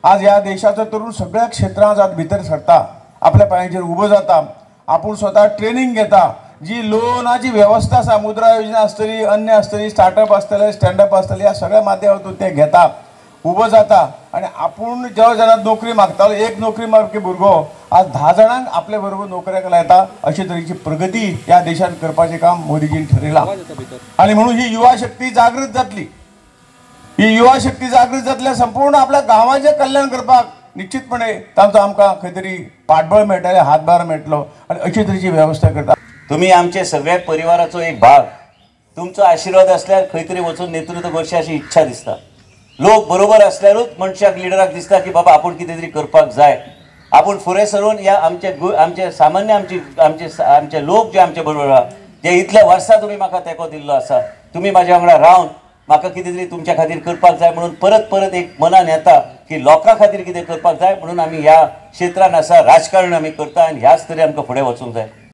आज या देशाचा तरुण सगळ्या क्षेत्रांत आज भितर सरता, आपल्या पांयाचेर उबो जाता, आपूण स्वतः ट्रेनिंग घेता, जी लोनाची व्यवस्था आसा, मुद्रा योजना आसतली, अन्य आसतली, स्टार्टअप आसतले, स्टँडअप आसतले, ह्या सगळ्या माध्यमातून ते घेता, उबो जाता आणि आपूण ज्या जाणांक नोकरी मागतालो, एक नोकरी मागपी भुरगो आज 10 जाणांक आपले बरोबर नोकऱ्याक लायता, अशे तरेची प्रगती ह्या देशात करपाचें काम मोदीजीन ठरयलां. आणि म्हणून ही युवा शक्ती जागृत जातली. ही युवा शक्ती जागृत जातल्या संपूर्ण आपल्या गांवाचें कल्याण करपाक निश्चितपणे तांचो आमकां खंय तरी पाठबळ मेळटलें, हातभार मेळटलो आणि अशे तरेची वेवस्था करता. तुम्ही आमचे सगळ्या परिवाराचो एक भाग. तुमचो आशीर्वाद असल्यार खंय तरी वचून नेतृत्व करची अशी इच्छा दिसता. लोक बरोबर असल्यारूच मनशाक लिडराक दिसता की बाबा आपूण कितें तरी करपाक जाय. आपूण फुडें सरून ह्या आमचे सामान्य आमचे लोक जे आमचे बरोबर आहा, जे इतल्या वर्सां तुमी म्हाका तेंको दिल्लो आसा, तुमी म्हाज्या वांगडा रावन म्हाका कितें तरी तुमच्या खातीर करपाक जाय म्हणून परत परत एक मनान येता की लोकां खातीर कितें करपाक जाय म्हणून आमी ह्या क्षेत्रान आसा, राजकारण आमी करता आनी ह्याच तरी आमकां फुडें वचूंक जाय.